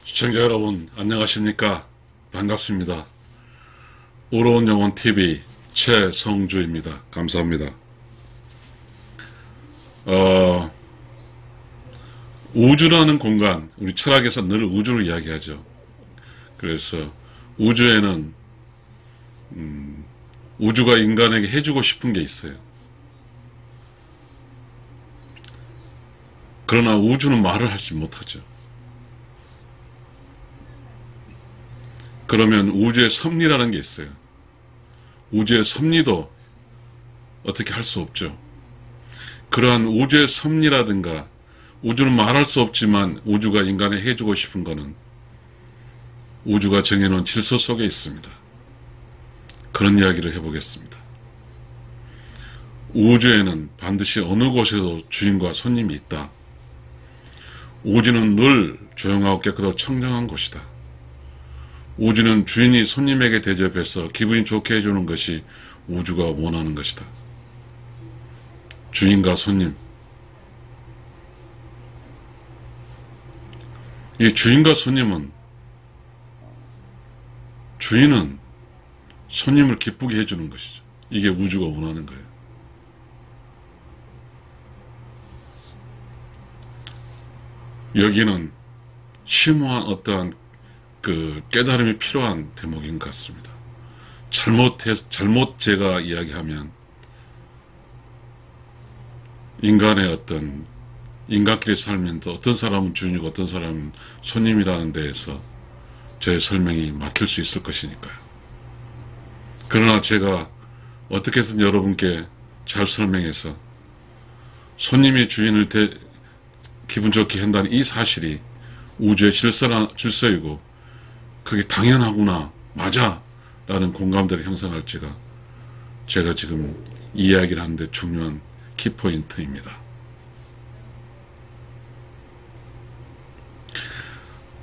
시청자 여러분 안녕하십니까? 반갑습니다. 의로운 영혼 TV 최성주입니다. 감사합니다. 우주라는 공간, 우리 철학에서 늘 우주를 이야기하죠. 그래서 우주에는 우주가 인간에게 해주고 싶은 게 있어요. 그러나 우주는 말을 하지 못하죠. 그러면 우주의 섭리라는 게 있어요. 우주의 섭리도 어떻게 할 수 없죠. 그러한 우주의 섭리라든가 우주는 말할 수 없지만 우주가 인간에 해주고 싶은 것은 우주가 정해놓은 질서 속에 있습니다. 그런 이야기를 해보겠습니다. 우주에는 반드시 어느 곳에도 주인과 손님이 있다. 우주는 늘 조용하고 깨끗하고 청정한 곳이다. 우주는 주인이 손님에게 대접해서 기분이 좋게 해주는 것이 우주가 원하는 것이다. 주인과 손님. 이 주인과 손님은 주인은 손님을 기쁘게 해주는 것이죠. 이게 우주가 원하는 거예요. 여기는 심오한 어떠한 깨달음이 필요한 대목인 것 같습니다. 잘못 제가 이야기하면 인간의 어떤 인간끼리 살면서 어떤 사람은 주인이고 어떤 사람은 손님이라는 데에서 제 설명이 막힐 수 있을 것이니까요. 그러나 제가 어떻게 해서 여러분께 잘 설명해서 손님이 주인을 기분 좋게 한다는 이 사실이 우주의 질서이고 그게 당연하구나, 맞아 라는 공감대를 형성할지가 제가 지금 이야기를 하는데 중요한 키포인트입니다.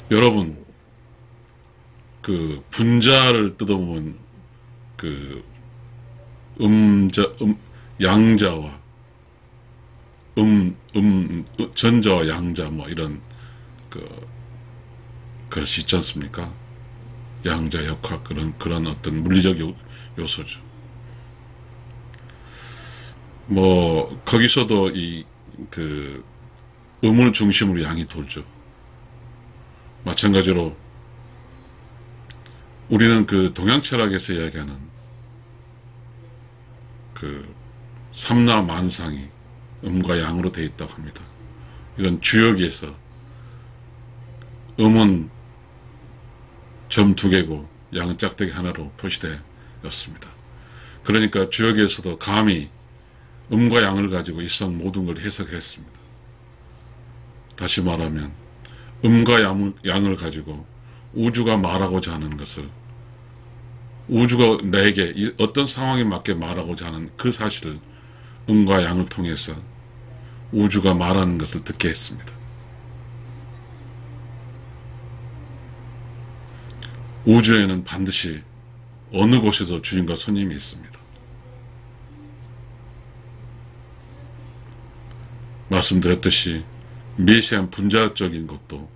여러분, 분자를 뜯어보면 양자와 전자와 양자 이런 것이 있지 않습니까? 양자 역학 그런 어떤 물리적 요소죠. 거기서도 음을 중심으로 양이 돌죠. 마찬가지로 우리는 동양 철학에서 이야기하는 삼라만상이 음과 양으로 되어 있다고 합니다. 이건 주역에서 음은 점 2개고 양은 짝대기 하나로 표시되었습니다. 그러니까 주역에서도 감히 음과 양을 가지고 일상 모든 걸 해석했습니다. 다시 말하면 음과 양을 가지고 우주가 말하고자 하는 것을 우주가 내게 어떤 상황에 맞게 말하고자 하는 그 사실을 음과 양을 통해서 우주가 말하는 것을 듣게 했습니다. 우주에는 반드시 어느 곳에도 주인과 손님이 있습니다. 말씀드렸듯이 미세한 분자적인 것도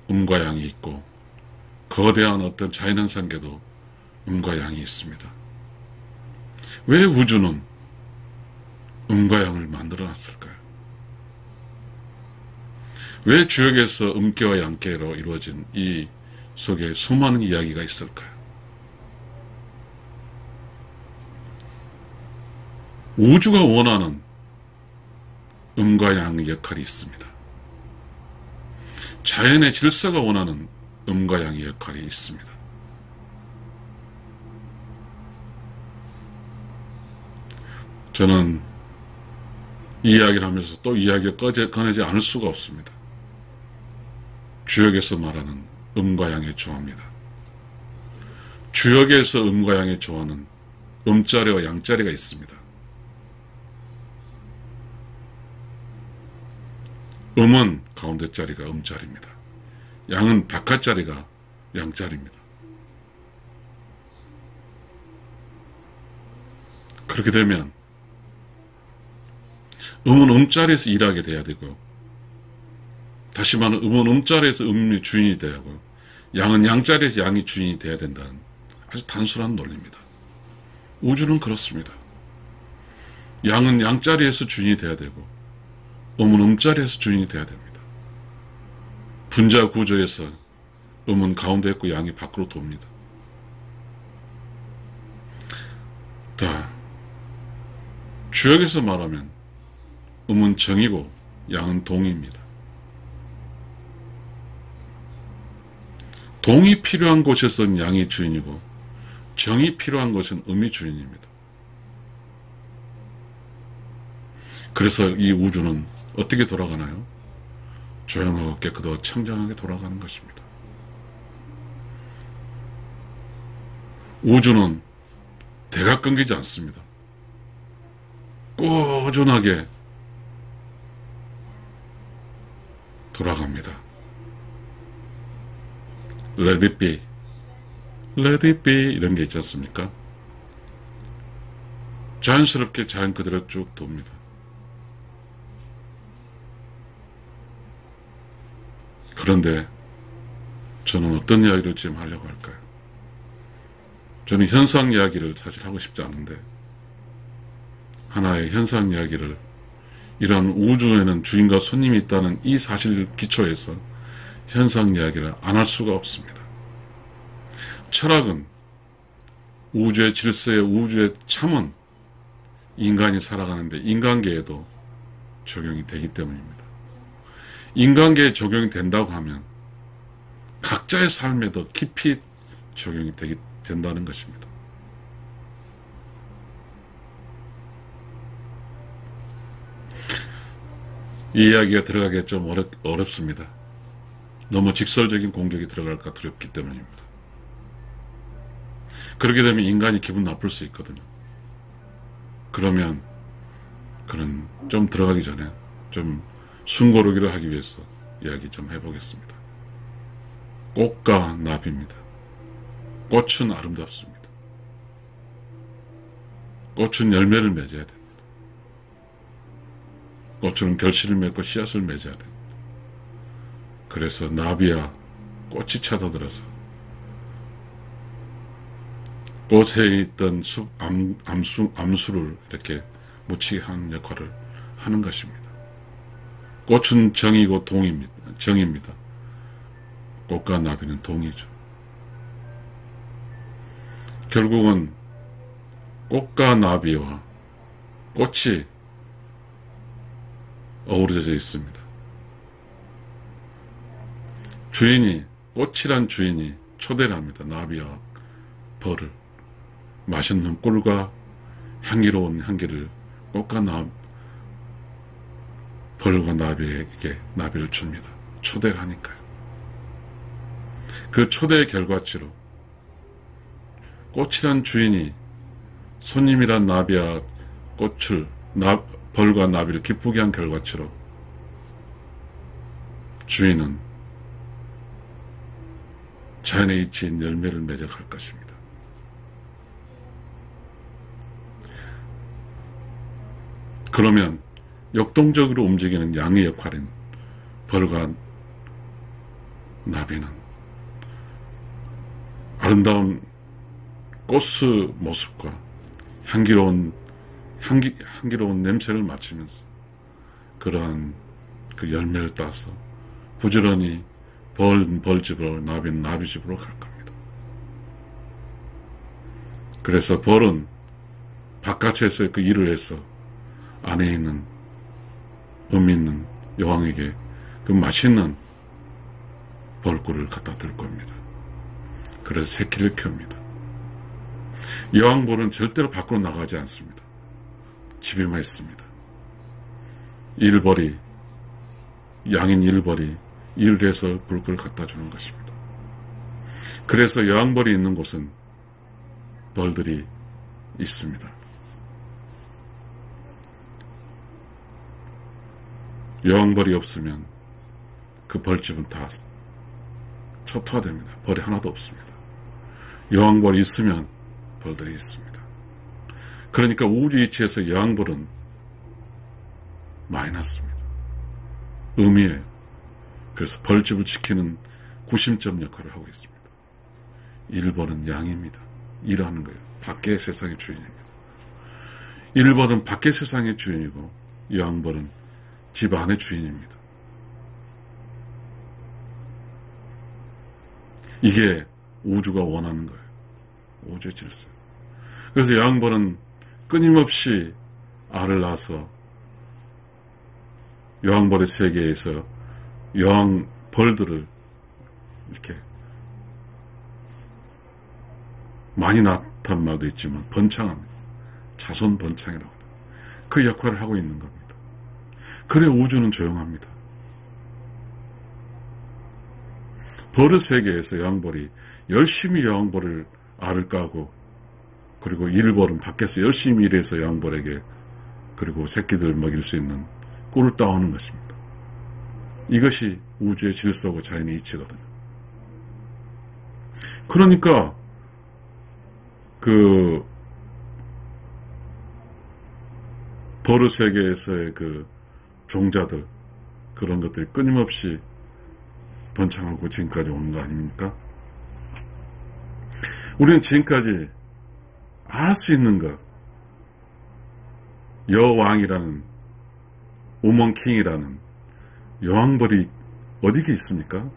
음과 양이 있고 거대한 어떤 자연현상계도 음과 양이 있습니다. 왜 우주는 음과 양을 만들어 놨을까요? 왜 주역에서 음계와 양계로 이루어진 이 속에 수많은 이야기가 있을까요? 우주가 원하는 음과 양의 역할이 있습니다. 자연의 질서가 원하는 음과 양의 역할이 있습니다. 저는 이 이야기를 하면서 또 이야기를 꺼내지 않을 수가 없습니다. 주역에서 말하는 음과 양의 조화입니다. 주역에서 음과 양의 조화는 음자리와 양자리가 있습니다. 음은 가운데 자리가 음자리입니다. 양은 바깥자리가 양자리입니다. 그렇게 되면 음은 음자리에서 일하게 돼야 되고요. 다시 말하면 음은 음자리에서 음이 주인이 돼야 하고 양은 양자리에서 양이 주인이 돼야 된다는 아주 단순한 논리입니다. 우주는 그렇습니다. 양은 양자리에서 주인이 돼야 되고 음은 음자리에서 주인이 돼야 됩니다. 분자 구조에서 음은 가운데 있고 양이 밖으로 돕니다. 자, 주역에서 말하면 음은 정이고 양은 동입니다. 동이 필요한 곳에서는 양이 주인이고 정이 필요한 곳은 음이 주인입니다. 그래서 이 우주는 어떻게 돌아가나요? 조용하고 깨끗하고 청정하게 돌아가는 것입니다. 우주는 대각 끊기지 않습니다. 꾸준하게 돌아갑니다. Let it be, let it be 이런 게 있지 않습니까? 자연스럽게 자연 그대로 쭉 돕니다. 그런데 저는 어떤 이야기를 지금 하려고 할까요? 저는 현상 이야기를 사실 하고 싶지 않은데 하나의 현상 이야기를 이러한 우주에는 주인과 손님이 있다는 이 사실 기초에서 현상 이야기를 안 할 수가 없습니다. 철학은 우주의 질서에 우주의 참은 인간이 살아가는데 인간계에도 적용이 되기 때문입니다. 인간계에 적용이 된다고 하면 각자의 삶에도 깊이 적용이 된다는 것입니다. 이 이야기가 들어가기가 좀 어렵습니다. 너무 직설적인 공격이 들어갈까 두렵기 때문입니다. 그렇게 되면 인간이 기분 나쁠 수 있거든요. 그러면 좀 들어가기 전에 좀 숨고르기를 하기 위해서 이야기 좀 해보겠습니다. 꽃과 나비입니다. 꽃은 아름답습니다. 꽃은 열매를 맺어야 됩니다. 꽃은 결실을 맺고 씨앗을 맺어야 됩니다. 그래서 나비와 꽃이 찾아들어서 꽃에 있던 암수를 이렇게 묻히게 하는 역할을 하는 것입니다. 꽃은 정이고 정입니다. 꽃과 나비는 동이죠. 결국은 꽃과 나비와 꽃이 어우러져 있습니다. 꽃이란 주인이 초대를 합니다. 나비와 벌을. 맛있는 꿀과 향기로운 향기를 꽃과 벌과 나비에게 나비를 줍니다. 초대를 하니까요. 그 초대의 결과치로 꽃이란 주인이 손님이란 나비와 벌과 나비를 기쁘게 한 결과치로 주인은 자연에 이치인 열매를 맺어갈 것입니다. 그러면 역동적으로 움직이는 양의 역할인 벌과 나비는 아름다운 꽃의 모습과 향기로운 냄새를 맡으면서 그러한 그 열매를 따서 부지런히 벌집으로 나비는 나비집으로 갈 겁니다. 그래서 벌은 바깥에서 그 일을 해서 안에 있는 있는 여왕에게 그 맛있는 벌꿀을 갖다 들 겁니다. 그래서 새끼를 키웁니다. 여왕벌은 절대로 밖으로 나가지 않습니다. 집에만 있습니다. 양인 일벌이 일을 해서 벌꿀을 갖다 주는 것입니다. 그래서 여왕벌이 있는 곳은 벌들이 있습니다. 여왕벌이 없으면 그 벌집은 다 초토화됩니다. 벌이 하나도 없습니다. 여왕벌이 있으면 벌들이 있습니다. 그러니까 우주 이치에서 여왕벌은 마이너스입니다. 의미예요. 그래서 벌집을 지키는 구심점 역할을 하고 있습니다. 1벌은 양입니다. 일하는 거예요. 밖의 세상의 주인입니다. 1벌은 밖의 세상의 주인이고 양벌은 집 안의 주인입니다. 이게 우주가 원하는 거예요. 우주의 질서. 그래서 여왕벌은 끊임없이 알을 낳아서 여왕벌의 세계에서 여왕벌들을 이렇게 많이 낳다는 말도 있지만 번창합니다. 자손 번창이라고 합니다. 그 역할을 하고 있는 겁니다. 그래 우주는 조용합니다. 벌의 세계에서 여왕벌이 열심히 여왕벌을 알을 까고 그리고 1벌은 밖에서 열심히 일해서 여왕벌에게 그리고 새끼들 먹일 수 있는 꿀을 따오는 것입니다. 이것이 우주의 질서고 자연의 이치거든요. 그러니까 그 벌의 세계에서의 그 종자들 그런 것들이 끊임없이 번창하고 지금까지 오는 거 아닙니까? 우리는 지금까지 알 수 있는 것, 여왕이라는, 우먼킹이라는 여왕벌이 어디에 있습니까?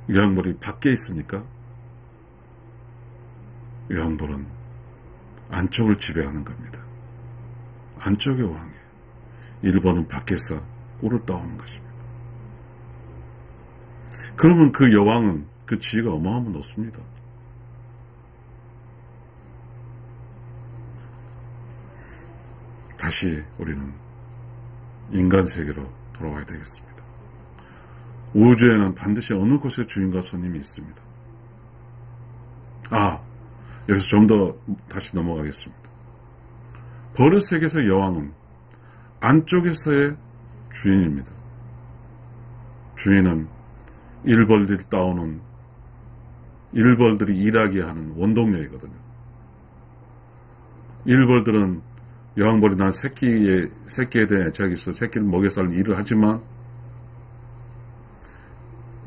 여왕벌이 밖에 있습니까? 여왕벌은 안쪽을 지배하는 겁니다. 안쪽의 왕이에요. 1번은 밖에서 꿀을 따오는 것입니다. 그러면 그 여왕은 그 지위가 어마어마한 높습니다. 다시 우리는 인간 세계로 돌아와야 되겠습니다. 우주에는 반드시 어느 곳에 주인과 손님이 있습니다. 여기서 좀 더 다시 넘어가겠습니다. 벌의 세계에서 여왕은 안쪽에서의 주인입니다. 주인은 1벌들이 따오는 1벌들이 일하게 하는 원동력이거든요. 1벌들은 여왕벌이 난 새끼에 대한 애착이 있어 새끼를 먹여서 하는 일을 하지만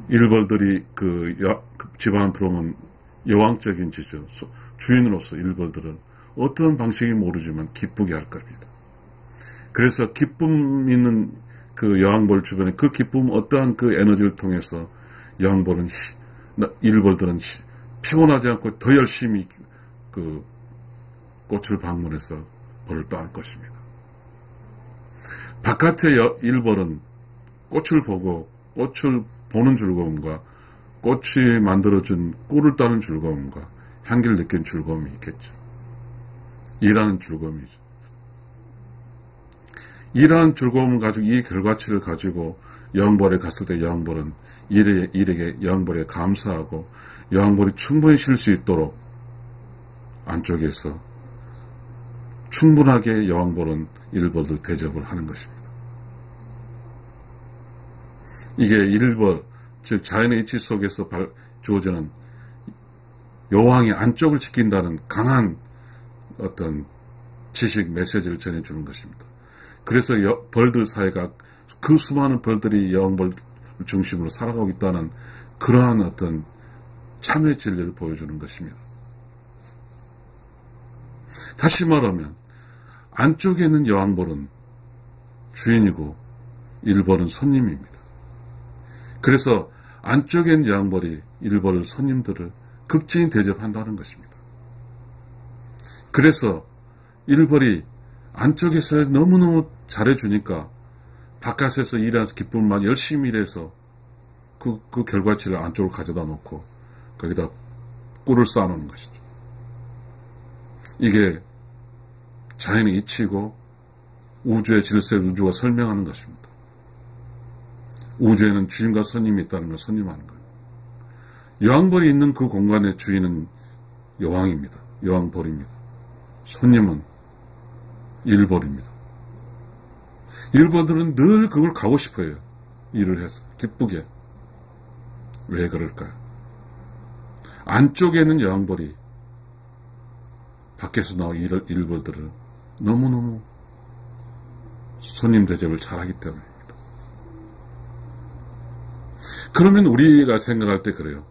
1벌들이 그 집안 들어오면 여왕적인 지죠. 주인으로서 1벌들은 어떤 방식이 모르지만 기쁘게 할 겁니다. 그래서 기쁨 있는 그 여왕벌 주변에 그 기쁨 어떠한 그 에너지를 통해서 여왕벌은 1벌들은 피곤하지 않고 더 열심히 그 꽃을 방문해서 벌을 따올 것입니다. 바깥의 1벌은 꽃을 보고 꽃을 보는 즐거움과 꽃이 만들어준 꿀을 따는 즐거움과 향기를 느끼는 즐거움이 있겠죠. 일하는 즐거움이죠. 일하는 즐거움을 가지고 이 결과치를 가지고 여왕벌에 갔을 때 여왕벌은 일에게 여왕벌에 감사하고 여왕벌이 충분히 쉴 수 있도록 안쪽에서 충분하게 여왕벌은 1벌을 대접을 하는 것입니다. 이게 1벌, 즉 자연의 이치 속에서 주어지는 여왕의 안쪽을 지킨다는 강한 어떤 지식 메시지를 전해주는 것입니다. 그래서 벌들 사이가 그 수많은 벌들이 여왕벌 중심으로 살아가고 있다는 그러한 어떤 참의 진리를 보여주는 것입니다. 다시 말하면 안쪽에 있는 여왕벌은 주인이고 1벌은 손님입니다. 그래서 안쪽에 있는 여왕벌이 1벌 손님들을 극진히 대접한다는 것입니다. 그래서 1벌이 안쪽에서 너무너무 잘해주니까 바깥에서 일하면서 기쁨만 열심히 일해서 그 결과치를 안쪽으로 가져다 놓고 거기다 꿀을 쌓아놓는 것이죠. 이게 자연의 이치고 우주의 질서를 우주가 설명하는 것입니다. 우주에는 주인과 손님이 있다는 걸 선임하는 거예요. 여왕벌이 있는 그 공간의 주인은 여왕입니다. 여왕벌입니다. 손님은 1벌입니다. 1벌들은 늘 그걸 가고 싶어요. 일을 해서 기쁘게. 왜 그럴까요? 안쪽에는 여왕벌이 밖에서 나온 1벌들을 너무너무 손님 대접을 잘하기 때문입니다. 그러면 우리가 생각할 때 그래요.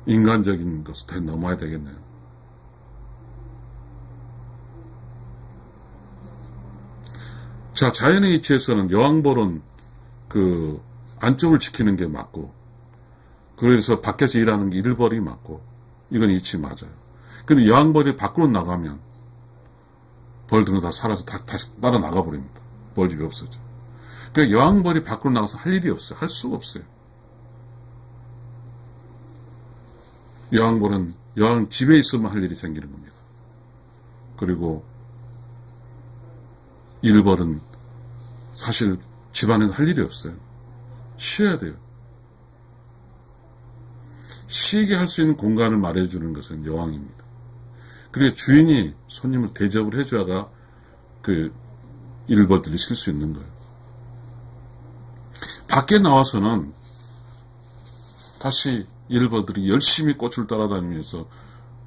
인간적인 것을 더 넘어야 되겠네요. 자, 자연의 이치에서는 여왕벌은 그 안쪽을 지키는 게 맞고, 그래서 밖에서 일하는 게 일벌이 맞고, 이건 이치 맞아요. 근데 여왕벌이 밖으로 나가면 벌들은 다 살아서 다시 따라 나가버립니다. 벌집이 없어져. 그러니까 여왕벌이 밖으로 나가서 할 일이 없어요. 할 수가 없어요. 여왕벌은 여왕 집에 있으면 할 일이 생기는 겁니다. 그리고 일벌은 사실 집안에는 할 일이 없어요. 쉬어야 돼요. 쉬게 할 수 있는 공간을 마련해주는 것은 여왕입니다. 그리고 주인이 손님을 대접을 해줘야가 그 일벌들이 쉴 수 있는 거예요. 밖에 나와서는 다시 일벌들이 열심히 꽃을 따라다니면서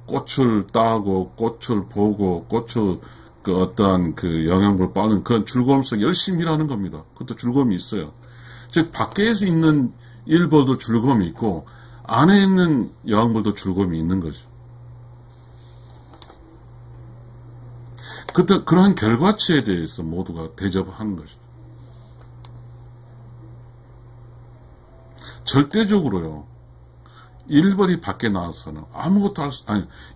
꽃을 따고 꽃을 보고 꽃을 그 어떠한 그 영양분을 빠는 그런 즐거움 속에 열심히 일하는 겁니다. 그것도 즐거움이 있어요. 즉 밖에서 있는 일벌도 즐거움이 있고 안에 있는 여왕벌도 즐거움이 있는 거죠. 그러한 결과치에 대해서 모두가 대접하는 것이죠. 절대적으로요. 일벌이 밖에 나와서는 아무것도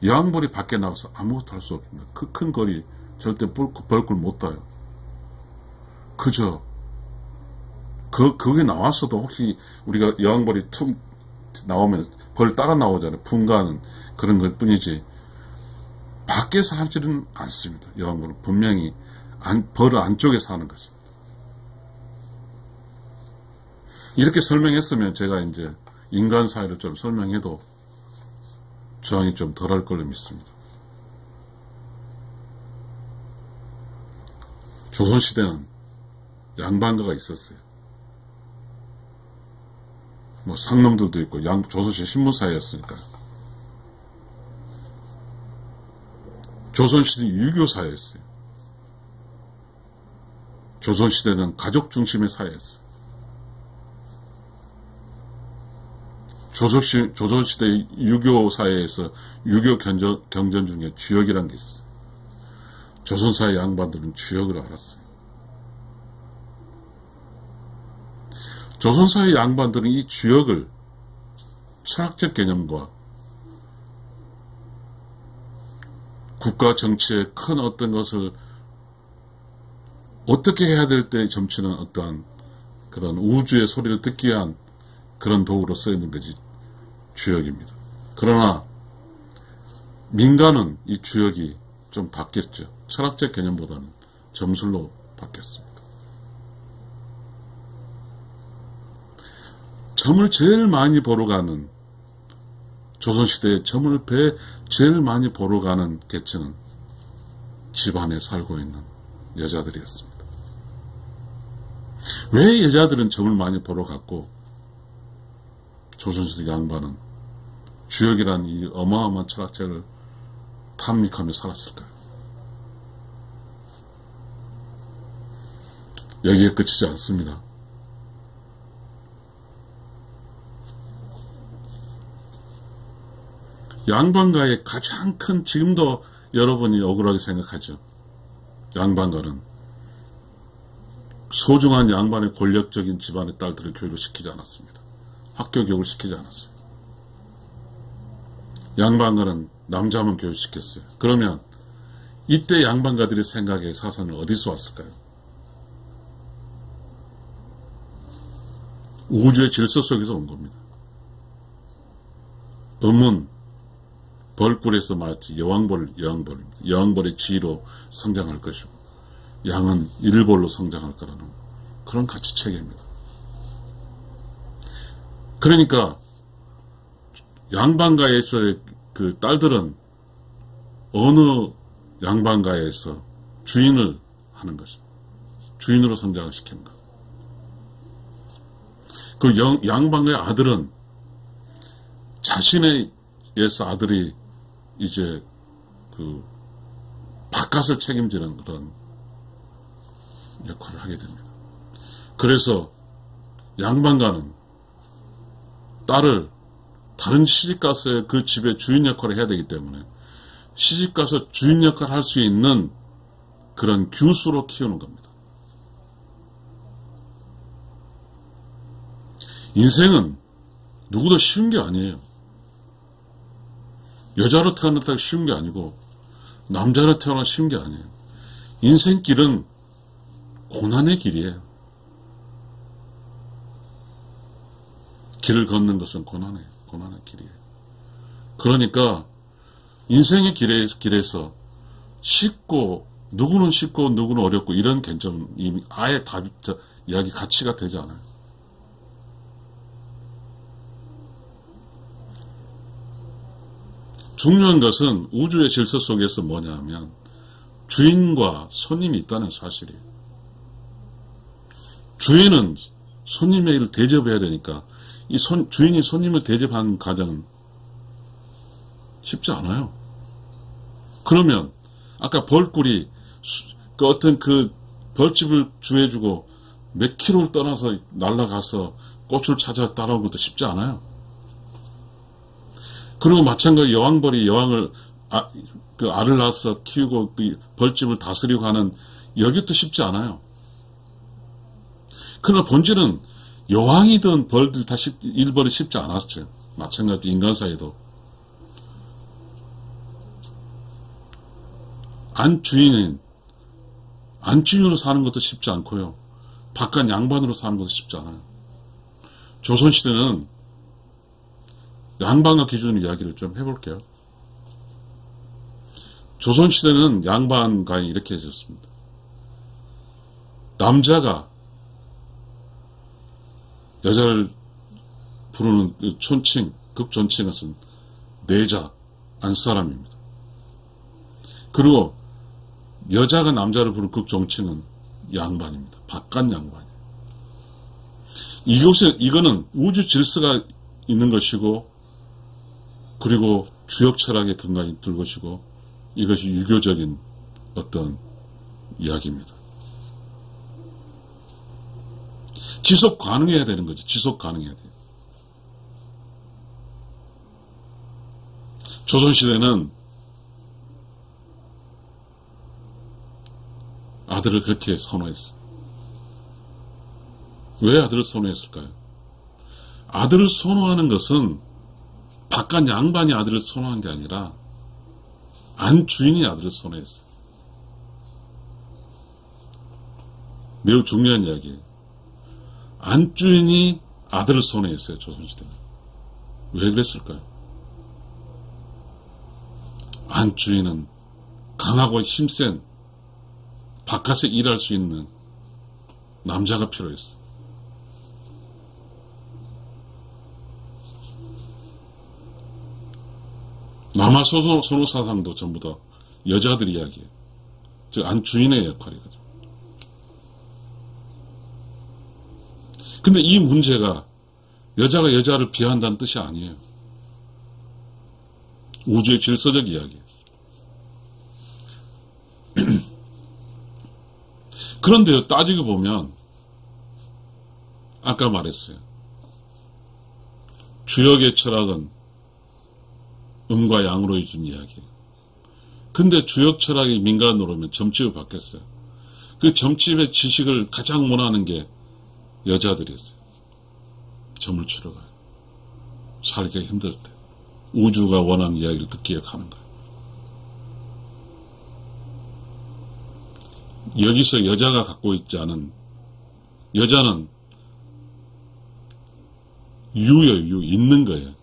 여왕벌이 밖에 나와서 아무것도 할 수 없습니다. 그 큰 거리 절대 벌꿀 못 따요. 그저 거기 나왔어도 혹시 우리가 여왕벌이 툭 나오면 벌 따라 나오잖아요. 분가하는 그런 것 뿐이지 밖에서 하지는 않습니다. 여왕벌은 분명히 벌 안쪽에서 하는 거죠. 이렇게 설명했으면 제가 이제 인간 사회를 좀 설명해도 저항이 좀 덜할 걸로 믿습니다. 조선시대는 양반가가 있었어요. 뭐 상놈들도 있고 조선시대 신문사회였으니까요. 조선시대 유교 사회였어요. 조선시대는 가족 중심의 사회였어요. 조선시대 유교 사회에서 유교 경전 중에 주역이라는 게 있었어요. 조선사회 양반들은 주역을 알았어요. 조선사회 양반들은 이 주역을 철학적 개념과 국가 정치의 큰 어떤 것을 어떻게 해야 될 때 점치는 어떠한 그런 우주의 소리를 듣기 위한 그런 도구로 쓰이는 것이 주역입니다. 그러나 민간은 이 주역이 좀 바뀌었죠. 철학적 개념보다는 점술로 바뀌었습니다. 점을 제일 많이 보러 가는 조선시대에 점을 제일 많이 보러 가는 계층은 집안에 살고 있는 여자들이었습니다. 왜 여자들은 점을 많이 보러 갔고 조선시대 양반은 주역이란 이 어마어마한 철학자를 탐닉하며 살았을까요? 여기에 그치지 않습니다. 양반가의 가장 큰, 지금도 여러분이 억울하게 생각하죠. 양반가는 소중한 양반의 권력적인 집안의 딸들을 교육을 시키지 않았습니다. 학교 교육을 시키지 않았어요. 양반가는 남자만 교육시켰어요. 그러면 이때 양반가들의 생각의 사상은 어디서 왔을까요? 우주의 질서 속에서 온 겁니다. 음은 벌꿀에서 말했지 여왕벌입니다. 여왕벌의 지위로 성장할 것이고 양은 일벌로 성장할 거라는 그런 가치체계입니다. 그러니까 양반가에서의 그 딸들은 어느 양반가에서 주인을 하는 것이죠. 주인으로 성장을 시키는 것. 그 양반가의 아들은 자신의 아들이 이제 그 바깥을 책임지는 그런 역할을 하게 됩니다. 그래서 양반가는 딸을 다른 시집가서의 그 집의 주인 역할을 해야 되기 때문에 시집가서 주인 역할을 할 수 있는 그런 규수로 키우는 겁니다. 인생은 누구도 쉬운 게 아니에요. 여자로 태어났다가 쉬운 게 아니고 남자로 태어나 쉬운 게 아니에요. 인생길은 고난의 길이에요. 길을 걷는 것은 고난의 길이에요. 그러니까 인생의 길에서 쉽고 누구는 쉽고 누구는 어렵고 이런 개념은 이미 아예 이야기 가치가 되지 않아요. 중요한 것은 우주의 질서 속에서 뭐냐 하면 주인과 손님이 있다는 사실이에요. 주인은 손님의 일을 대접해야 되니까 주인이 손님을 대접하는 과정은 쉽지 않아요. 그러면 아까 벌꿀이 어떤 그 벌집을 주해주고 몇 킬로를 떠나서 날아가서 꽃을 찾아 따라온 것도 쉽지 않아요. 그리고 마찬가지로 여왕벌이 여왕을 그 알을 낳아서 키우고 그 벌집을 다스리고 하는 여기도 쉽지 않아요. 그러나 본질은 여왕이든 벌들 다 일벌이 쉽지 않았죠. 마찬가지로 인간 사이도 안주인으로 사는 것도 쉽지 않고요. 바깥 양반으로 사는 것도 쉽지 않아요. 조선시대는 양반과 기준으로 이야기를 좀 해볼게요. 조선시대는 양반가에 이렇게 해줬습니다. 남자가 여자를 부르는 촌칭, 극존칭은 내자, 안사람입니다. 그리고 여자가 남자를 부르는 극존칭은 양반입니다. 바깥 양반이에요. 이거는 우주 질서가 있는 것이고, 그리고 주역 철학의 근간이 들 것이고, 이것이 유교적인 어떤 이야기입니다. 지속 가능해야 되는 거죠. 지속 가능해야 돼요. 조선시대는 아들을 그렇게 선호했어요. 왜 아들을 선호했을까요? 아들을 선호하는 것은 바깥 양반이 아들을 선호한 게 아니라 안주인이 아들을 선호했어요. 매우 중요한 이야기예요. 안주인이 아들을 선호했어요. 조선시대는. 왜 그랬을까요? 안주인은 강하고 힘센 바깥에 일할 수 있는 남자가 필요했어요. 남아 선호 사상도 전부 다 여자들 이야기예요. 즉 안주인의 역할이거든요. 근데 이 문제가 여자가 여자를 비하한다는 뜻이 아니에요. 우주의 질서적 이야기예요. 그런데요, 따지고 보면 아까 말했어요. 주역의 철학은 음과 양으로 해준 이야기예요. 근데 주역 철학이 민간으로 오면 점집을 바뀌었어요. 그 점집의 지식을 가장 원하는 게 여자들이었어요. 점을 치러 가요. 살기가 힘들 때. 우주가 원하는 이야기를 듣기에 가는 거예요. 여기서 여자가 갖고 있지 않은, 여자는 유예요, 있는 거예요.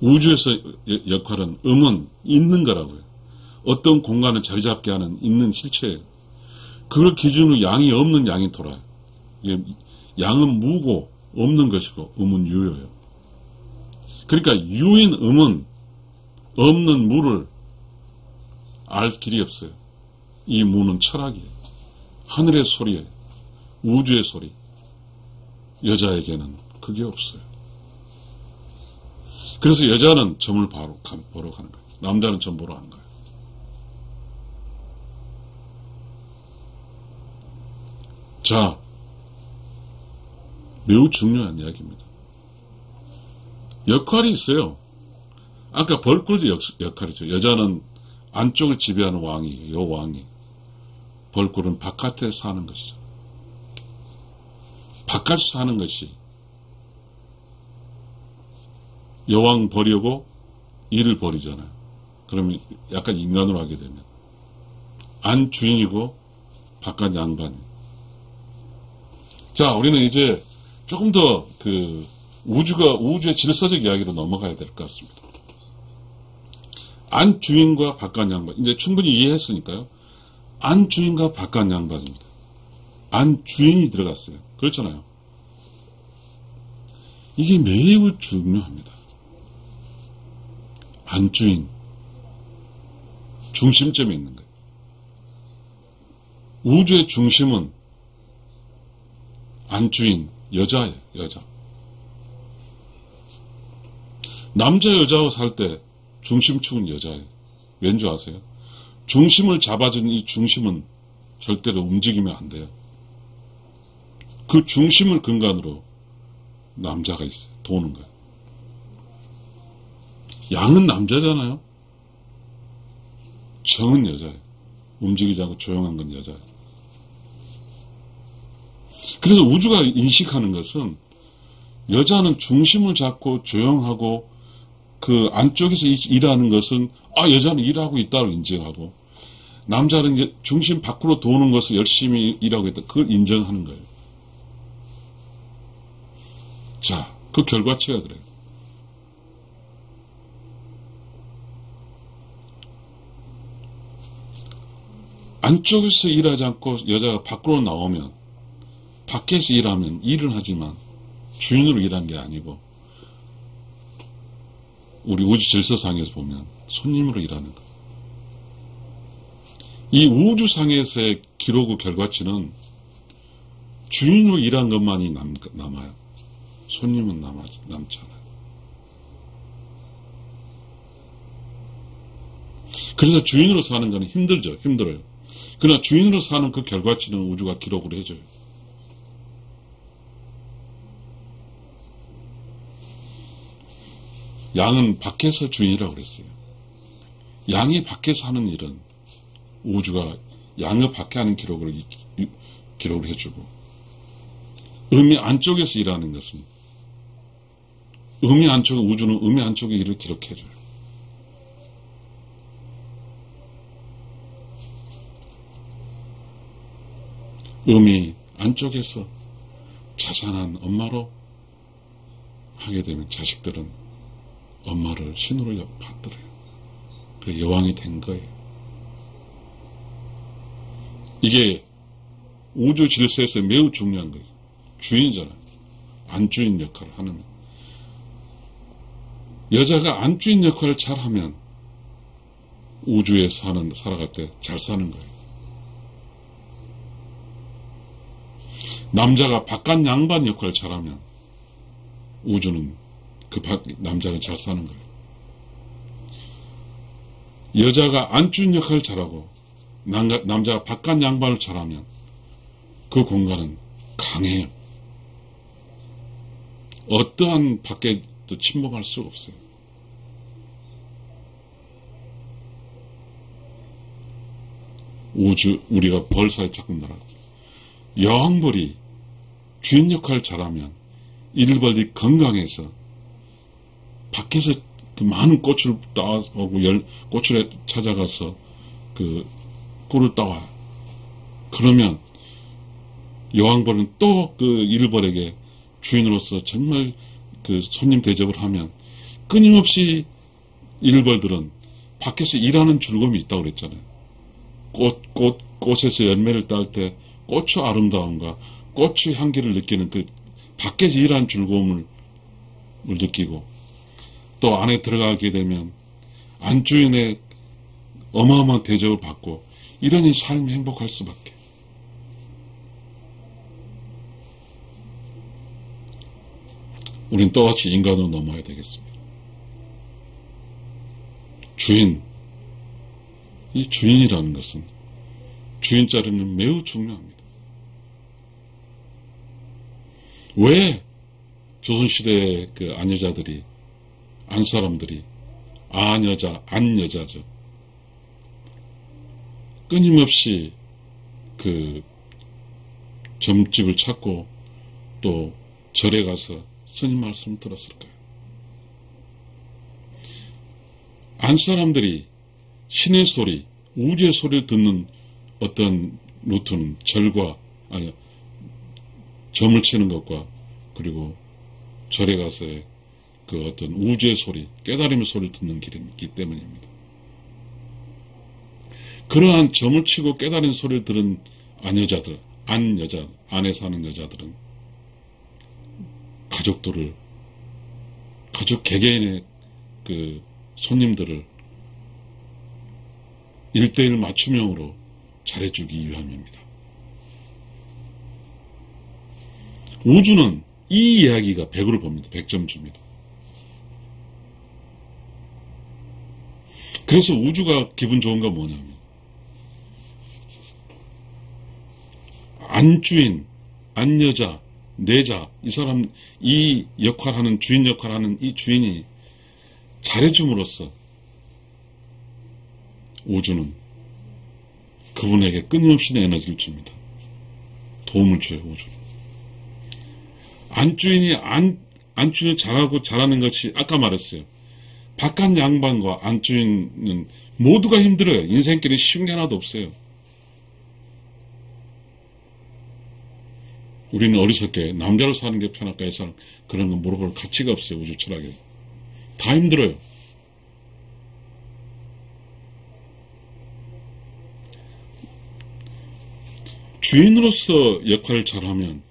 우주에서 역할은 음은 있는 거라고요. 어떤 공간을 자리 잡게 하는 있는 실체예요. 그걸 기준으로 양이 없는 양이 돌아요. 양은 무고 없는 것이고 음은 유예요. 그러니까 유인 음은 없는 무를 알 길이 없어요. 이 무는 철학이에요. 하늘의 소리예요. 우주의 소리. 여자에게는 그게 없어요. 그래서 여자는 점을 보러 가는 거예요. 남자는 점 보러 가는 거예요. 자, 매우 중요한 이야기입니다. 역할이 있어요. 아까 벌꿀도 역할이죠. 여자는 안쪽을 지배하는 왕이에요. 요 왕이. 벌꿀은 바깥에 사는 것이죠. 바깥에 사는 것이 여왕 버리고 이를 버리잖아요. 그러면 약간 인간으로 하게 되면 안 주인이고 바깥 양반이. 자, 우리는 이제 조금 더 우주의 질서적 이야기로 넘어가야 될 것 같습니다. 안 주인과 바깥 양반. 이제 충분히 이해했으니까요. 안 주인과 바깥 양반입니다. 안 주인이 들어갔어요. 그렇잖아요. 이게 매우 중요합니다. 안 주인. 중심점에 있는 거예요. 우주의 중심은 안 주인, 여자예요. 여자. 남자 여자와 살 때 중심축은 여자예요. 왠지 아세요? 중심을 잡아준 이 중심은 절대로 움직이면 안 돼요. 그 중심을 근간으로 남자가 있어요. 도는 거예요. 양은 남자잖아요. 정은 여자예요. 움직이지 않고 조용한 건 여자예요. 그래서 우주가 인식하는 것은 여자는 중심을 잡고 조용하고 그 안쪽에서 일하는 것은 여자는 일하고 있다고 인정하고 남자는 중심 밖으로 도는 것을 열심히 일하고 있다. 그걸 인정하는 거예요. 자, 그 결과치가 그래요. 안쪽에서 일하지 않고 여자가 밖으로 나오면 밖에서 일하면 일을 하지만 주인으로 일한 게 아니고 우리 우주 질서상에서 보면 손님으로 일하는 것. 이 우주상에서의 기록의 결과치는 주인으로 일한 것만이 남아요. 손님은 남잖아요. 그래서 주인으로 사는 거는 힘들어요. 그러나 주인으로 사는 그 결과치는 우주가 기록을 해줘요. 양은 밖에서 주인이라고 그랬어요. 양이 밖에서 하는 일은 우주가 양의 밖에 하는 기록을 해주고, 음이 안쪽에서 일하는 것은 우주는 음이 안쪽의 일을 기록해줘요. 음이 안쪽에서 자상한 엄마로 하게 되면 자식들은 엄마를 신으로 받들어요. 그래서 여왕이 된 거예요. 이게 우주 질서에서 매우 중요한 거예요. 주인이잖아요. 안주인 역할을 하는. 여자가 안주인 역할을 잘하면 우주에 살아갈 때 잘 사는 거예요. 남자가 바깥 양반 역할을 잘하면 우주는 남자가 잘 사는 거예요. 여자가 안주인 역할을 잘하고 남자가 바깥 양반을 잘하면 그 공간은 강해요. 어떠한 밖에도 침범할 수가 없어요. 우리가 벌사에 자꾸 말하고 여왕벌이 주인 역할을 잘하면 일벌이 건강해서 밖에서 그 많은 꽃을 따오고 꽃을 찾아가서 그 꿀을 따와요. 그러면 여왕벌은 또 그 일벌에게 주인으로서 정말 그 손님 대접을 하면 끊임없이 일벌들은 밖에서 일하는 즐거움이 있다고 그랬잖아요. 꽃에서 열매를 딸 때 꽃의 아름다움과 꽃의 향기를 느끼는 그 밖에서 일하는 즐거움을 느끼고 또 안에 들어가게 되면 안주인의 어마어마한 대접을 받고 이러니 삶이 행복할 수밖에. 우린 또다시 인간으로 넘어야 되겠습니다. 이 주인이라는 것은 주인 자리는 매우 중요합니다. 왜 조선시대의 그 안여자들이, 안사람들이, 안여자죠. 끊임없이 그 점집을 찾고 또 절에 가서 스님 말씀 들었을까요? 안사람들이 신의 소리, 우주의 소리를 듣는 어떤 루트는 점을 치는 것과 그리고 절에 가서의 그 어떤 우주의 소리, 깨달음의 소리를 듣는 길이기 때문입니다. 그러한 점을 치고 깨달은 소리를 들은 안여자들, 안에 사는 여자들은 가족 개개인의 그 손님들을 1:1 맞춤형으로 잘해주기 위함입니다. 우주는 이 이야기가 100으로 봅니다. 100점 줍니다. 그래서 우주가 기분 좋은가 뭐냐면 안주인, 안여자, 내자, 이 사람, 이 역할하는, 주인 역할하는 이 주인이 잘해줌으로써 우주는 그분에게 끊임없이 에너지를 줍니다. 도움을 줘요, 우주. 안주인이 잘하는 것이 아까 말했어요. 바깥 양반과 안주인은 모두가 힘들어요. 인생길에 쉬운 게 하나도 없어요. 우리는 어리석게 남자로 사는 게 편할까 해서 그런 거 물어볼 가치가 없어요. 우주 철학에. 다 힘들어요. 주인으로서 역할을 잘하면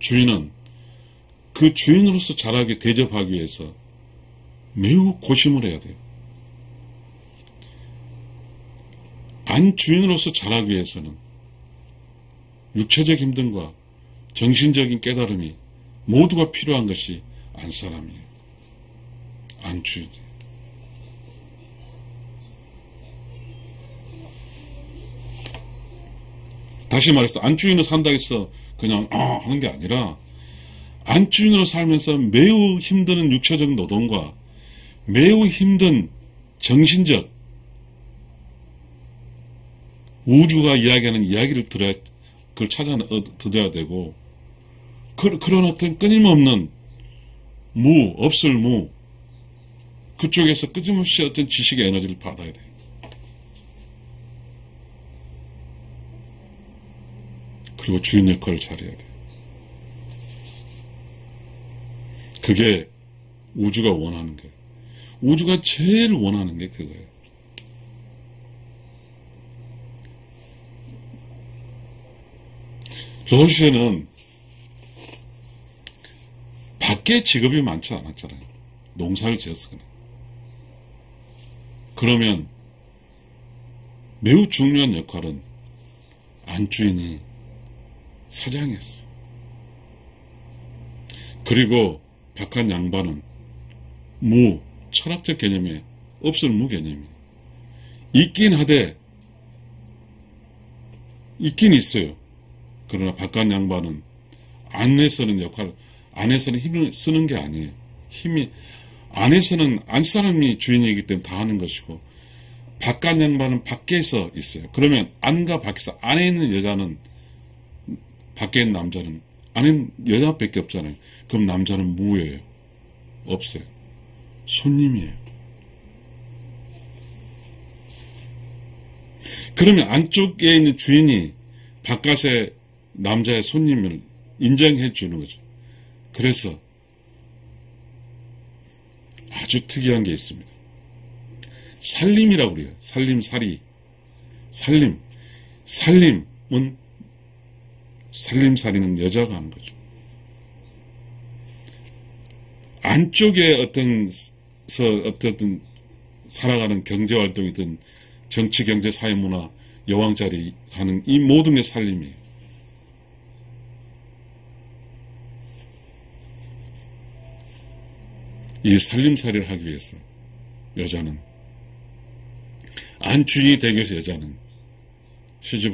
주인은 그 주인으로서 잘하게 대접하기 위해서 매우 고심을 해야 돼요. 안주인으로서 잘하기 위해서는 육체적 힘듦과 정신적인 깨달음이 모두가 필요한 것이 안사람이에요. 안주인. 다시 말해서 안주인으로 산다 해서 그냥 하는 게 아니라 안주인으로 살면서 매우 힘든 육체적 노동과 매우 힘든 정신적 우주가 이야기하는 이야기를 그걸 들어야 되고 그런 어떤 끊임없는 없을 무 그쪽에서 끊임없이 어떤 지식의 에너지를 받아야 돼요. 그리고 주인 역할을 잘해야 돼요. 그게 우주가 원하는 거예요. 우주가 제일 원하는 게 그거예요. 조선시대는 밖에 직업이 많지 않았잖아요. 농사를 지었으나. 그러면 매우 중요한 역할은 안주인이 사장이었어. 그리고 바깥 양반은 철학적 개념에 없을 개념이 있긴 있어요. 그러나 바깥 양반은 안에서는 힘을 쓰는 게 아니에요. 안에서는 안사람이 주인이기 때문에 다 하는 것이고, 바깥 양반은 밖에서 있어요. 그러면 안과 밖에서, 안에 있는 여자는, 밖에 있는 남자는, 안에 여자밖에 없잖아요. 그럼 남자는 무예요. 없어요. 손님이에요. 그러면 안쪽에 있는 주인이 바깥에 남자의 손님을 인정해 주는 거죠. 그래서 아주 특이한 게 있습니다. 살림이라고 그래요. 살림살이는 여자가 하는 거죠. 안쪽에 어떤 살아가는 경제활동이든 정치, 경제, 사회, 문화, 여왕자리 하는 이 모든 게 살림이에요. 이 살림살이를 하기 위해서 여자는 안주인이 되기 위해서 여자는 시집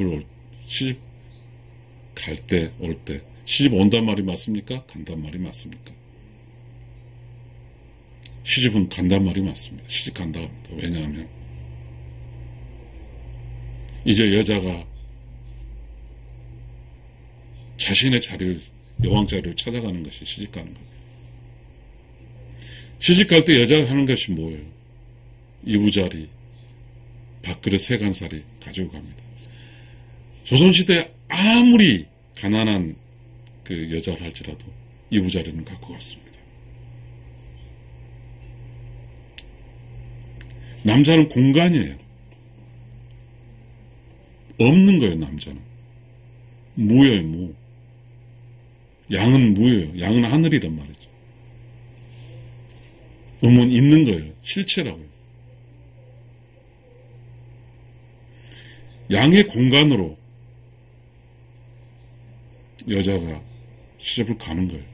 갈 때, 올 때 시집 온단 말이 맞습니까? 간단 말이 맞습니까? 시집은 간단 말이 맞습니다. 시집 간다 합니다. 왜냐하면 이제 여자가 자신의 자리를, 여왕 자리를 찾아가는 것이 시집 가는 겁니다. 시집 갈 때 여자가 하는 것이 뭐예요? 이부자리, 밥그릇 3간살이 가지고 갑니다. 조선시대에 아무리 가난한 그 여자를 할지라도 이부자리는 갖고 갔습니다. 남자는 공간이에요. 없는 거예요, 남자는. 무예요, 무. 양은 무예요. 양은 하늘이란 말이죠. 음은 있는 거예요. 실체라고요. 양의 공간으로 여자가 시집을 가는 거예요.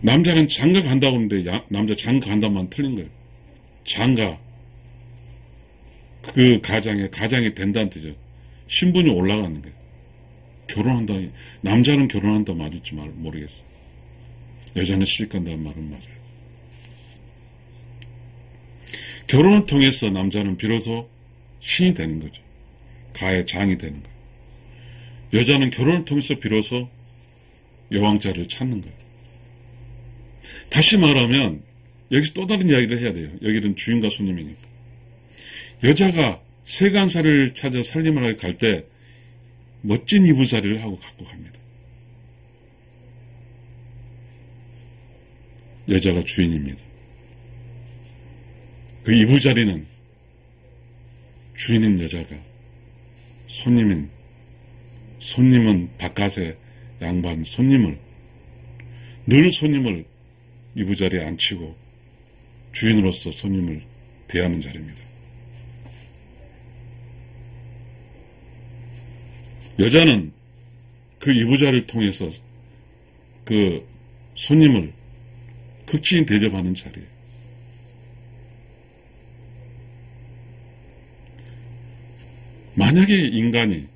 남자는 장가 간다고 하는데 남자 장가 간다만 틀린 거예요. 장가, 그 가장이 된다는 뜻이죠. 신분이 올라가는 거예요. 결혼한다, 남자는 결혼한다 맞을지 모르겠어요. 여자는 시집 간다는 말은 맞아요. 결혼을 통해서 남자는 비로소 신이 되는 거죠. 가의 장이 되는 거예요. 여자는 결혼을 통해서 비로소 여왕자리를 찾는 거예요. 다시 말하면 여기서 또 다른 이야기를 해야 돼요. 여기는 주인과 손님이니까. 여자가 3간살을 찾아 살림을 하게 갈 때 멋진 이부자리를 하고 갖고 갑니다. 여자가 주인입니다. 그 이부자리는 주인인 여자가 손님은 바깥의 양반 손님을, 늘 손님을 이부자리에 앉히고 주인으로서 손님을 대하는 자리입니다. 여자는 그 이부자리를 통해서 그 손님을 극진히 대접하는 자리예요. 만약에 인간이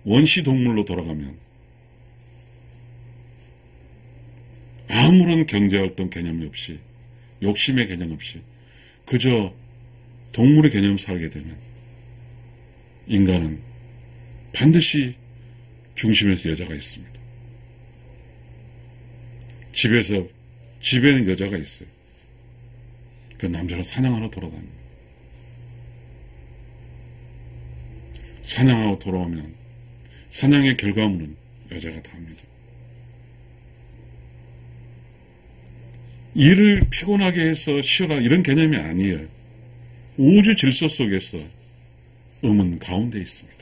원시 동물로 돌아가면 아무런 경제활동 개념이 없이, 욕심의 개념 없이 그저 동물의 개념을 살게 되면 인간은 반드시 중심에서 여자가 있습니다. 집에는 여자가 있어요. 그 남자는 사냥하러 돌아다닙니다. 사냥하고 돌아오면 사냥의 결과물은 여자가 다 합니다. 일을 피곤하게 해서 쉬어라 이런 개념이 아니에요. 우주 질서 속에서 음은 가운데 있습니다.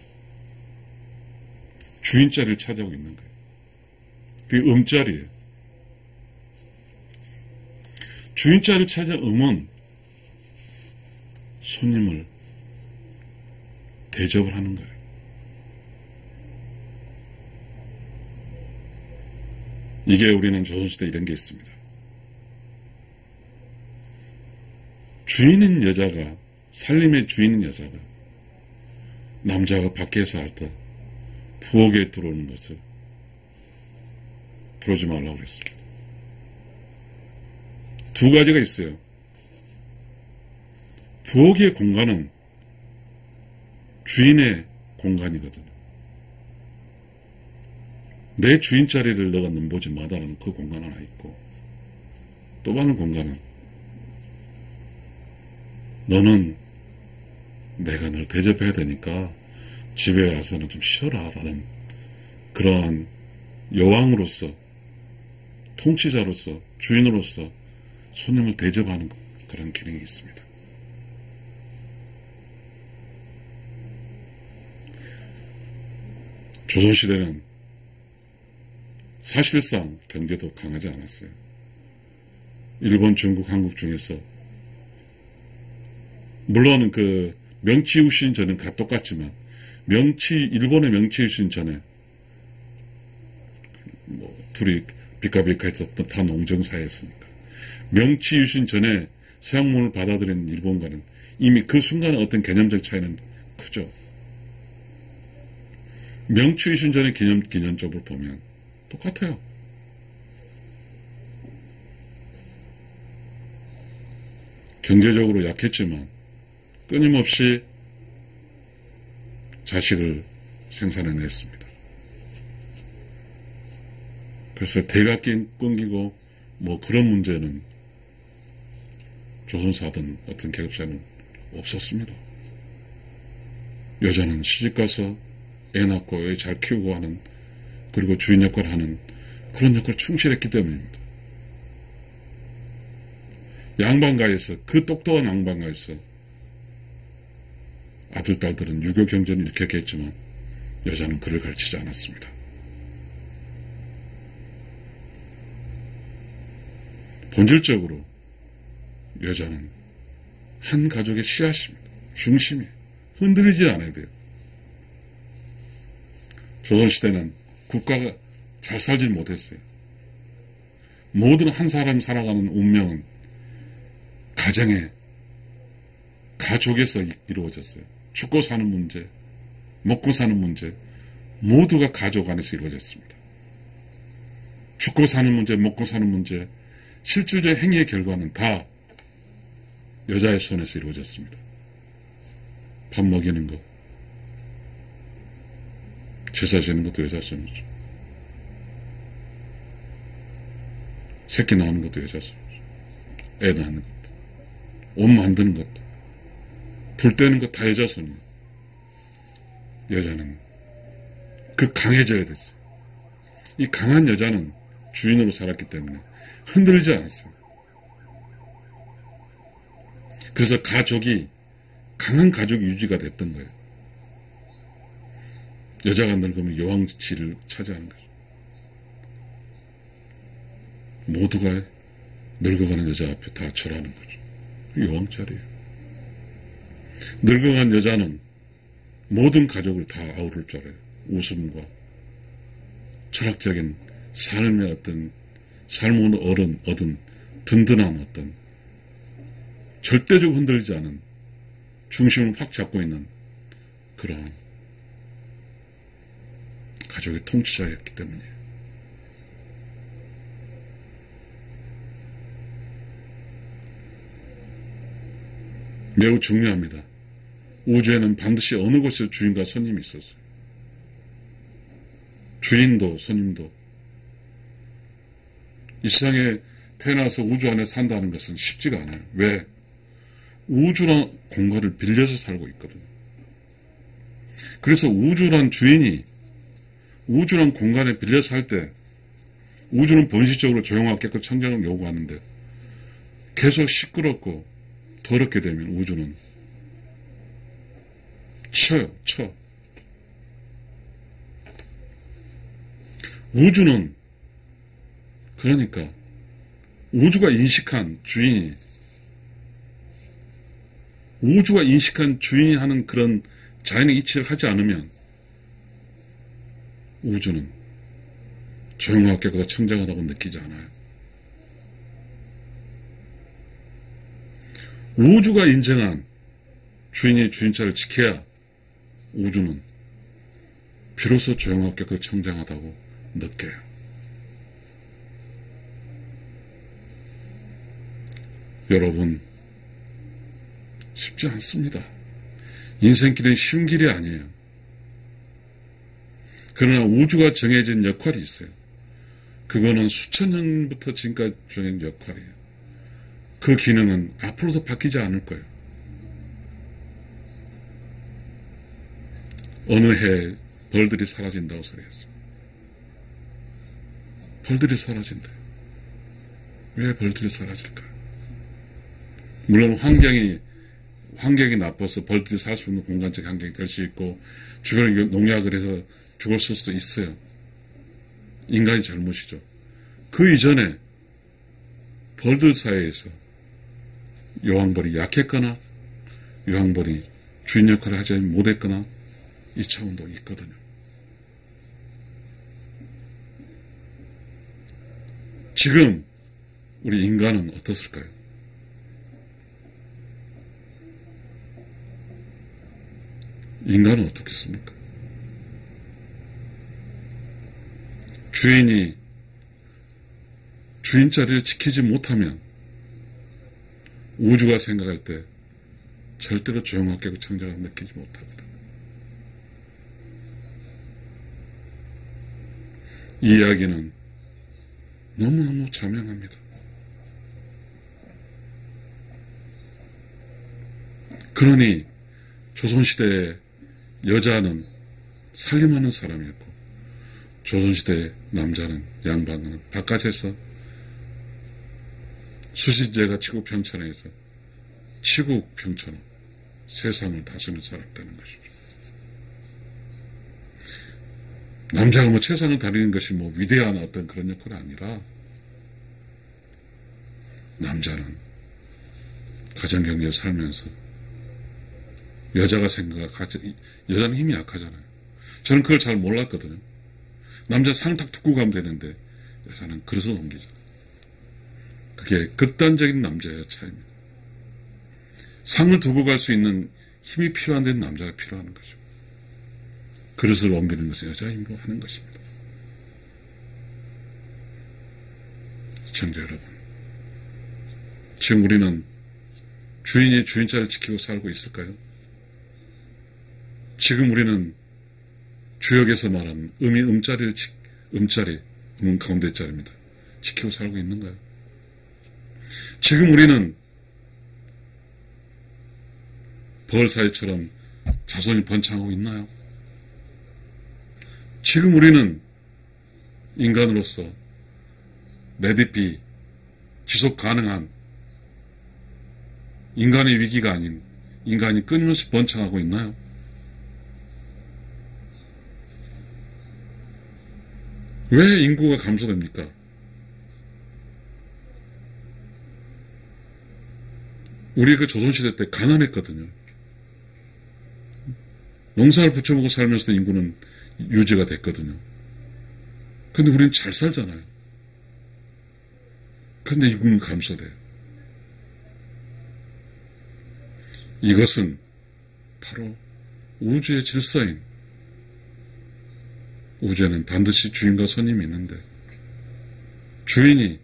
주인자리를 차지하고 있는 거예요. 그게 음자리예요. 주인자리를 차지한 음은 손님을 대접을 하는 거예요. 이게 우리는 조선시대에 이런 게 있습니다. 주인인 여자가, 살림의 주인인 여자가 남자가 밖에서 할 때 부엌에 들어오는 것을 들어오지 말라고 그랬습니다. 2가지가 있어요. 부엌의 공간은 주인의 공간이거든요. 내 주인 자리를 너가 넘보지 마다라는 그 공간 하나 있고, 또 다른 공간은 너는 내가 널 대접해야 되니까 집에 와서는 좀 쉬어라 라는 그러한 여왕으로서, 통치자로서, 주인으로서 손님을 대접하는 그런 기능이 있습니다. 조선시대는 사실상 경제도 강하지 않았어요. 일본, 중국, 한국 중에서 물론 그 명치유신 전은 똑같지만 일본의 명치유신 전에 둘이 비카비카 했었던 다 농정사였으니까 명치유신 전에 서양문을 받아들인 일본과는 이미 그 순간에 어떤 개념적 차이는 크죠. 명추 이순전의 기념적으로 보면 똑같아요. 경제적으로 약했지만 끊임없이 자식을 생산해냈습니다. 그래서 대가 끊기고 뭐 그런 문제는 조선사든 어떤 계급사는 없었습니다. 여자는 시집가서 애 낳고 애 잘 키우고 하는, 그리고 주인 역할을 하는 그런 역할을 충실했기 때문입니다. 양반가에서, 그 똑똑한 양반가에서 아들, 딸들은 유교 경전을 일으켰겠지만 여자는 그를 가르치지 않았습니다. 본질적으로 여자는 한 가족의 씨앗입니다. 중심이에요. 흔들리지 않아야 돼요. 조선시대는 국가가 잘 살지 못했어요. 모든 한 사람 살아가는 운명은 가족에서 이루어졌어요. 죽고 사는 문제, 먹고 사는 문제, 모두가 가족 안에서 이루어졌습니다. 죽고 사는 문제, 먹고 사는 문제, 실질적 행위의 결과는 다 여자의 손에서 이루어졌습니다. 밥 먹이는 것, 제사 지는 것도 여자 손이죠. 새끼 낳는 것도 여자 손이죠. 애 낳는 것도, 옷 만드는 것도, 불 떼는 것 다 여자 손이에요. 여자는 강해져야 됐어요. 이 강한 여자는 주인으로 살았기 때문에 흔들리지 않았어요. 그래서 강한 가족이 유지가 됐던 거예요. 여자가 늙으면 여왕지를 차지하는 거죠. 모두가 늙어가는 여자 앞에 다 절하는 거죠. 여왕자리예요. 늙어간 여자는 모든 가족을 다 아우를 줄 알아요. 웃음과 철학적인 삶의 삶을 얻은 든든한 어떤 절대적으로 흔들리지 않은 중심을 확 잡고 있는 그러한 가족의 통치자였기 때문이에요. 매우 중요합니다. 우주에는 반드시 어느 곳에 주인과 손님이 있었어요. 주인도 손님도. 이 세상에 태어나서 우주 안에 산다는 것은 쉽지가 않아요. 왜? 우주란 공간을 빌려서 살고 있거든요. 그래서 우주란 주인이 우주란 공간에 빌려서 살 때 우주는 본질적으로 조용하고 깨끗 청정을 요구하는데 계속 시끄럽고 더럽게 되면 우주는 쳐. 우주는 그러니까 우주가 인식한 주인이 하는 그런 자연의 이치를 하지 않으면 우주는 조용하고 깨끗하고 청정하다고 느끼지 않아요. 우주가 인정한 주인이 주인차를 지켜야 우주는 비로소 조용하고 깨끗하고 청정하다고 느껴요. 여러분, 쉽지 않습니다. 인생길은 쉬운 길이 아니에요. 그러나 우주가 정해진 역할이 있어요. 그거는 수천 년부터 지금까지 정해진 역할이에요. 그 기능은 앞으로도 바뀌지 않을 거예요. 어느 해 벌들이 사라진다고 소리했어요. 벌들이 사라진대요. 왜 벌들이 사라질까요? 물론 환경이 나빠서 벌들이 살 수 있는 공간적 환경이 될 수 있고 주변에 농약을 해서 죽었을 수도 있어요. 인간이 잘못이죠. 그 이전에 벌들 사이에서 여왕벌이 약했거나 여왕벌이 주인 역할을 하지 못했거나 이 차원도 있거든요. 지금 우리 인간은 어떻을까요? 인간은 어떻겠습니까? 주인이 주인 자리를 지키지 못하면 우주가 생각할 때 절대로 조용하게 창조가 느끼지 못하거든. 이 이야기는 너무너무 자명합니다. 그러니 조선시대의 여자는 살림하는 사람이었고 조선시대의 남자는 양반은 바깥에서 수신제가 치국평천에서 치국평천으로 세상을 다스리는 사람이 되는 것이죠. 남자가 뭐 세상을 다스리는 것이 뭐 위대한 어떤 그런 역할이 아니라 남자는 가정경제에 살면서 여자가 여자는 힘이 약하잖아요. 저는 그걸 잘 몰랐거든요. 남자 상탁 듣고 가면 되는데 여자는 그릇을 옮기잖아요. 그게 극단적인 남자의 차이입니다. 상을 두고 갈 수 있는 힘이 필요한 데는 남자가 필요한 거죠. 그릇을 옮기는 것은 여자의 힘으로 하는 것입니다. 시청자 여러분, 지금 우리는 주인이 주인자를 지키고 살고 있을까요? 지금 우리는 주역에서 말하는 음이 음은 가운데 자리입니다. 지키고 살고 있는가요? 지금 우리는 벌사이처럼 자손이 번창하고 있나요? 지금 우리는 인간으로서 레디피 지속 가능한 인간의 위기가 아닌 인간이 끊임없이 번창하고 있나요? 왜 인구가 감소됩니까? 우리 그 조선시대 때 가난했거든요. 농사를 부쳐먹고 살면서도 인구는 유지가 됐거든요. 근데 우리는 잘 살잖아요. 근데 인구는 감소돼요. 이것은 바로 우주의 질서인, 우주에는 반드시 주인과 손님이 있는데 주인이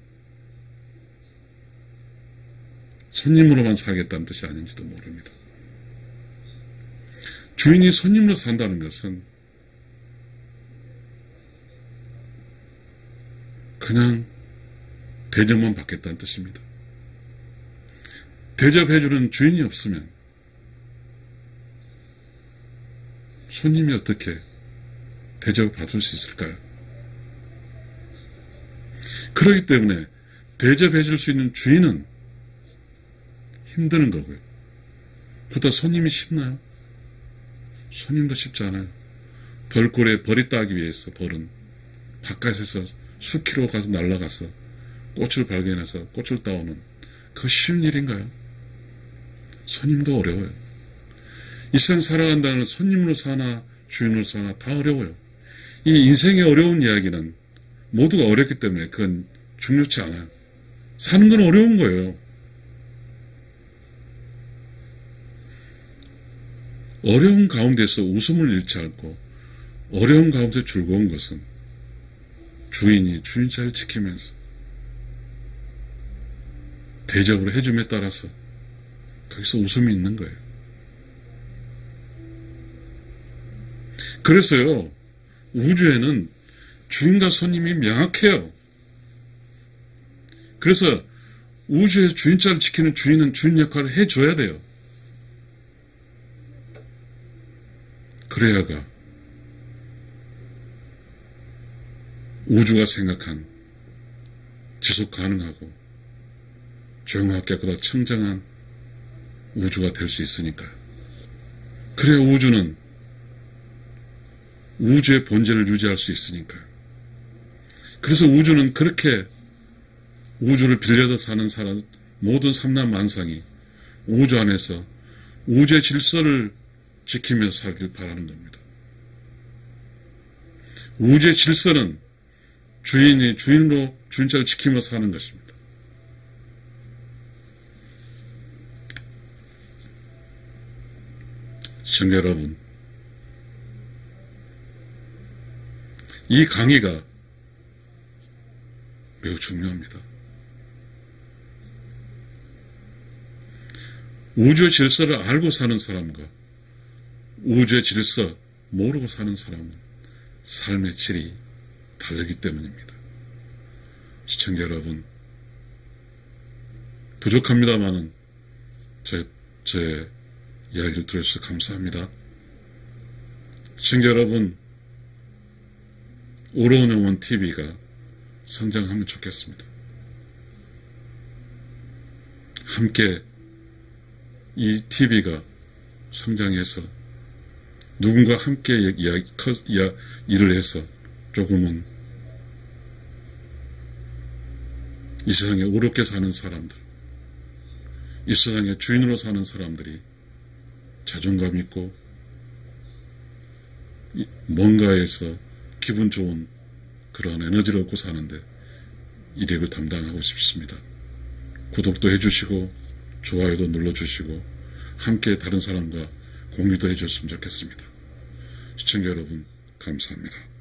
손님으로만 살겠다는 뜻이 아닌지도 모릅니다. 주인이 손님으로 산다는 것은 그냥 대접만 받겠다는 뜻입니다. 대접해주는 주인이 없으면 손님이 어떻게 대접을 받을 수 있을까요? 그렇기 때문에 대접해줄 수 있는 주인은 힘드는 거고요. 그렇다 손님이 쉽나요? 손님도 쉽지 않아요. 벌꿀에 벌이 따기 위해서 벌은 바깥에서 수키로 가서 날아가서 꽃을 발견해서 꽃을 따오는 그거 쉬운 일인가요? 손님도 어려워요. 이 세상 살아간다는 손님으로 사나 주인으로 사나 다 어려워요. 이 인생의 어려운 이야기는 모두가 어렵기 때문에 그건 중요치 않아요. 사는 건 어려운 거예요. 어려운 가운데서 웃음을 잃지 않고 어려운 가운데 즐거운 것은 주인이 주인자를 지키면서 대접을 해줌에 따라서 거기서 웃음이 있는 거예요. 그래서요, 우주에는 주인과 손님이 명확해요. 그래서 우주의 주인자를 지키는 주인은 주인 역할을 해줘야 돼요. 그래야가 우주가 생각한 지속 가능하고 조용하고 깨끗하고 청정한 우주가 될 수 있으니까요. 그래야 우주는 우주의 본질을 유지할 수 있으니까요. 그래서 우주는 그렇게 우주를 빌려서 사는 사람 모든 삼라만상이 우주 안에서 우주의 질서를 지키면서 살길 바라는 겁니다. 우주의 질서는 주인이 주인으로 주인자를 지키면서 사는 것입니다. 시청자 여러분, 이 강의가 매우 중요합니다. 우주의 질서를 알고 사는 사람과 우주의 질서 모르고 사는 사람은 삶의 질이 다르기 때문입니다. 시청자 여러분, 부족합니다마는 제 이야기를 들어주셔서 감사합니다. 시청자 여러분, 오로운 영혼 TV가 성장하면 좋겠습니다. 함께 이 TV가 성장해서 누군가 함께 일을 해서 조금은 이 세상에 오롭게 사는 사람들, 이 세상의 주인으로 사는 사람들이 자존감 있고 뭔가에서 기분 좋은 그런 에너지를 얻고 사는데 일액을 담당하고 싶습니다. 구독도 해주시고 좋아요도 눌러주시고 함께 다른 사람과 공유도 해주셨으면 좋겠습니다. 시청자 여러분 감사합니다.